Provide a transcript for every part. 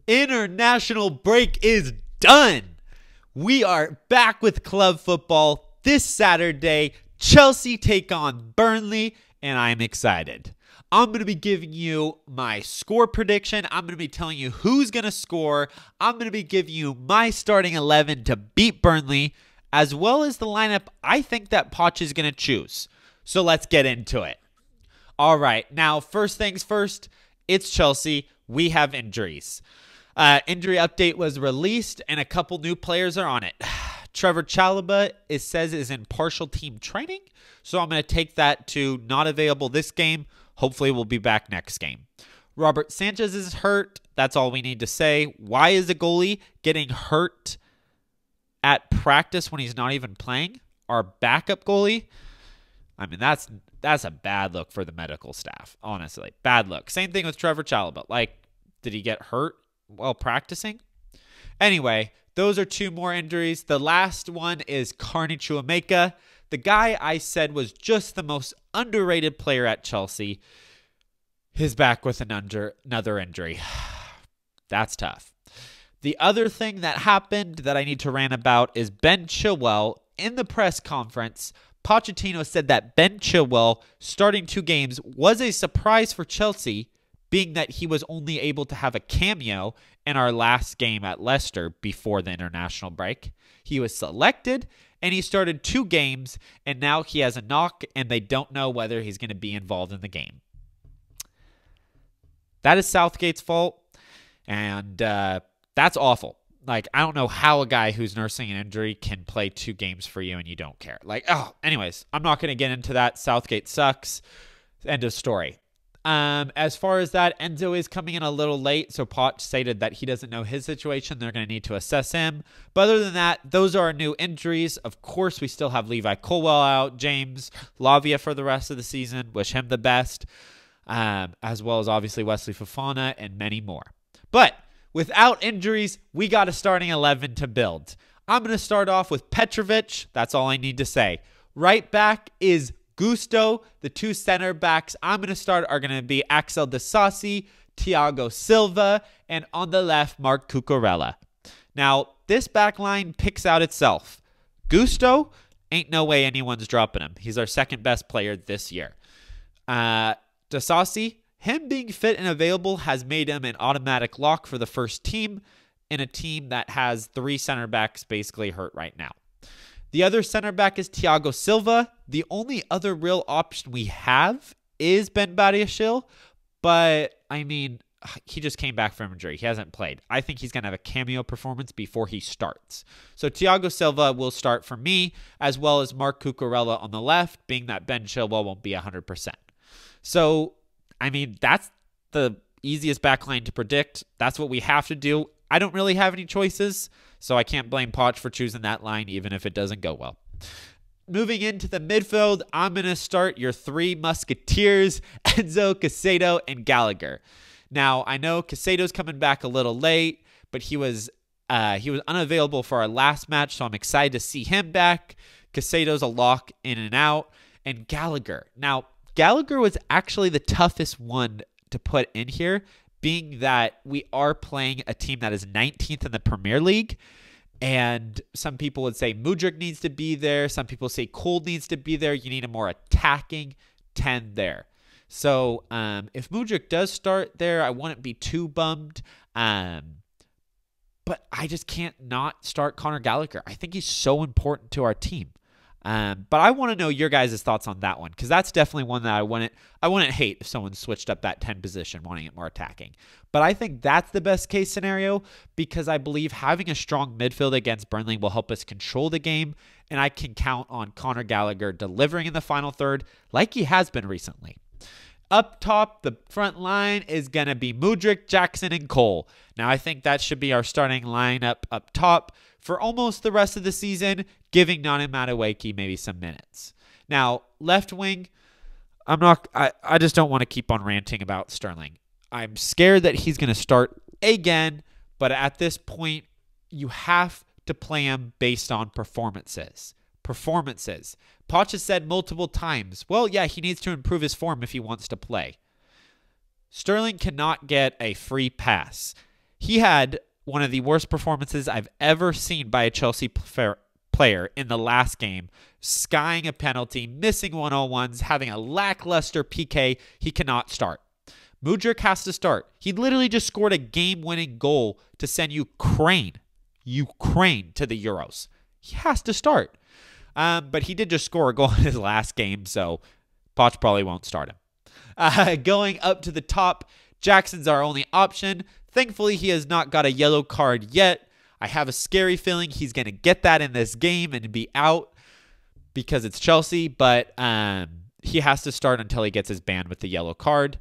International break is done. We are back with club football this Saturday. Chelsea take on Burnley, and I'm excited. I'm going to be giving you my score prediction. I'm going to be telling you who's going to score. I'm going to be giving you my starting 11 to beat Burnley, as well as the lineup I think that Poch is going to choose. So let's get into it. All right, now first things first, it's Chelsea. We have injuries. Injury update was released, and a couple new players are on it. Trevor Chalobah, it says, is in partial team training, so I'm going to take that to not available this game. Hopefully, we'll be back next game. Robert Sanchez is hurt. That's all we need to say. Why is a goalie getting hurt at practice when he's not even playing? Our backup goalie? I mean, that's a bad look for the medical staff, honestly. Bad look. Same thing with Trevor Chalobah. Like, did he get hurt while practicing? Anyway, those are two more injuries. The last one is Carney Chuameka. The guy I said was just the most underrated player at Chelsea. His back with another injury. That's tough. The other thing that happened that I need to rant about is Ben Chilwell. In the press conference, Pochettino said that Ben Chilwell starting 2 games was a surprise for Chelsea, being that he was only able to have a cameo in our last game at Leicester before the international break. He was selected, and he started 2 games, and now he has a knock, and they don't know whether he's going to be involved in the game. That is Southgate's fault, and that's awful. Like, I don't know how a guy who's nursing an injury can play 2 games for you and you don't care. Like, anyways, I'm not going to get into that. Southgate sucks. End of story. As far as that, Enzo is coming in a little late, so Poch stated that he doesn't know his situation. They're going to need to assess him. But other than that, those are our new injuries. Of course, we still have Levi Colwell out, James Lavia for the rest of the season. Wish him the best, as well as obviously Wesley Fofana and many more. But without injuries, we got a starting 11 to build. I'm going to start off with Petrovic. That's all I need to say. Right back is Gusto. The 2 center backs I'm going to start are going to be Axel Disasi, Thiago Silva, and on the left, Marc Cucurella. Now, this back line picks out itself. Gusto, ain't no way anyone's dropping him. He's our second best player this year. Disasi, him being fit and available has made him an automatic lock for the first team in a team that has 3 center backs basically hurt right now. The other center back is Thiago Silva. The only other real option we have is Ben Badiashile, but I mean, he just came back from injury. He hasn't played. I think he's going to have a cameo performance before he starts. So Thiago Silva will start for me, as well as Marc Cucurella on the left, being that Ben Chilwell won't be 100%. So, I mean, that's the easiest backline to predict. That's what we have to do. I don't really have any choices, so I can't blame Poch for choosing that line, even if it doesn't go well. Moving into the midfield, I'm going to start your 3 Musketeers, Enzo, Caicedo, and Gallagher. Now, I know Caicedo's coming back a little late, but he was unavailable for our last match, so I'm excited to see him back. Caicedo's a lock in and out. And Gallagher. Now, Gallagher was actually the toughest one to put in here, being that we are playing a team that is 19th in the Premier League. And some people would say Mudryk needs to be there. Some people say Cole needs to be there. You need a more attacking 10 there. So if Mudryk does start there, I wouldn't be too bummed. But I just can't not start Conor Gallagher. I think he's so important to our team. But I want to know your guys' thoughts on that one, because that's definitely one that I wouldn't hate if someone switched up that 10 position, wanting it more attacking. But I think that's the best case scenario, because I believe having a strong midfield against Burnley will help us control the game, and I can count on Conor Gallagher delivering in the final third like he has been recently. Up top, the front line is going to be Mudryk, Jackson, and Cole. Now, I think that should be our starting lineup up top for almost the rest of the season, giving Nani Madueke maybe some minutes. Now, left wing, I just don't want to keep on ranting about Sterling. I'm scared that he's going to start again, but at this point, you have to play him based on performances. Poch has said multiple times, well, yeah, he needs to improve his form if he wants to play. Sterling cannot get a free pass. He had one of the worst performances I've ever seen by a Chelsea player in the last game, skying a penalty, missing 1-on-1s, having a lackluster PK. He cannot start. Mudryk has to start. He literally just scored a game-winning goal to send Ukraine to the Euros. He has to start. But he did just score a goal in his last game, so Poch probably won't start him. Going up to the top, Jackson's our only option. Thankfully, he has not got a yellow card yet. I have a scary feeling he's going to get that in this game and be out because it's Chelsea, but he has to start until he gets his ban with the yellow card.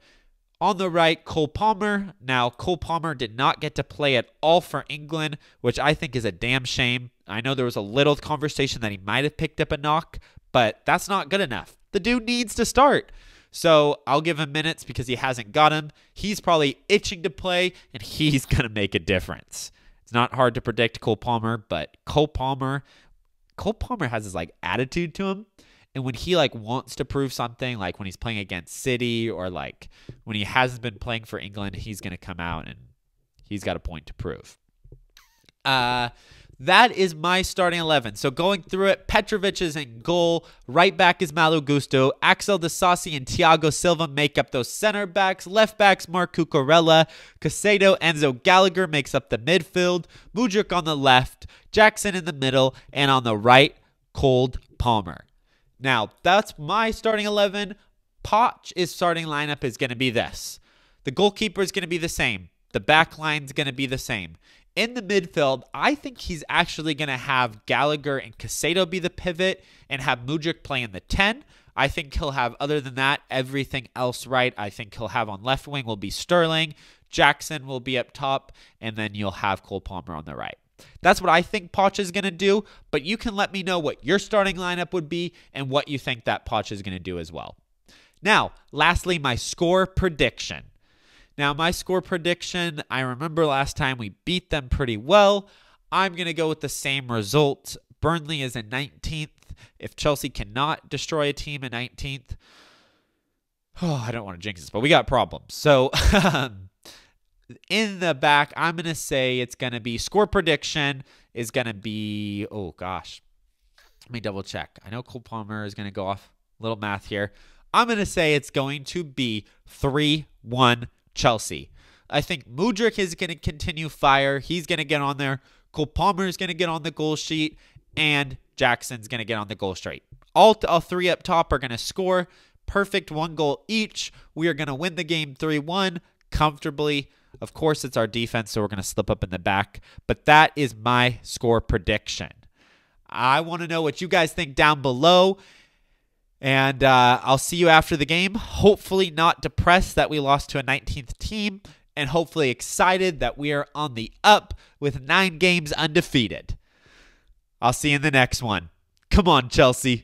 On the right, Cole Palmer. Now, Cole Palmer did not get to play at all for England, which I think is a damn shame. I know there was a little conversation that he might have picked up a knock, but that's not good enough. The dude needs to start. So I'll give him minutes because he hasn't got him. He's probably itching to play, and he's going to make a difference. It's not hard to predict Cole Palmer, but Cole Palmer has this attitude to him. And when he wants to prove something, like when he's playing against City or when he hasn't been playing for England, he's going to come out and he's got a point to prove. That is my starting 11. So going through it, Petrovic is in goal. Right back is Malo Gusto. Axel Disasi and Thiago Silva make up those center backs. Left backs, Marc Cucurella. Caicedo, Enzo Gallagher makes up the midfield. Mudryk on the left. Jackson in the middle. And on the right, Cole Palmer. Now, that's my starting 11. Poch's starting lineup is going to be this. The goalkeeper is going to be the same. The back line is going to be the same. In the midfield, I think he's actually going to have Gallagher and Caicedo be the pivot and have Mudryk play in the 10. I think he'll have, other than that, everything else right. I think he'll have on left wing will be Sterling. Jackson will be up top. And then you'll have Cole Palmer on the right. That's what I think Poch is going to do, but you can let me know what your starting lineup would be and what you think that Poch is going to do as well. Now, lastly, my score prediction. Now, my score prediction, I remember last time we beat them pretty well. I'm going to go with the same result. Burnley is in 19th. If Chelsea cannot destroy a team in 19th, I don't want to jinx this, but we got problems. So, in the back, I'm going to say it's going to be score prediction is going to be, oh gosh, let me double check. I know Cole Palmer is going to go off. Little math here. I'm going to say it's going to be 3-1 Chelsea. I think Mudryk is going to continue fire. He's going to get on there. Cole Palmer is going to get on the goal sheet, and Jackson's going to get on the goal sheet. All three up top are going to score. Perfect 1 goal each. We are going to win the game 3-1 comfortably. Of course, it's our defense, so we're going to slip up in the back. But that is my score prediction. I want to know what you guys think down below. And I'll see you after the game. Hopefully not depressed that we lost to a 19th team. And hopefully excited that we are on the up with 9 games undefeated. I'll see you in the next one. Come on, Chelsea.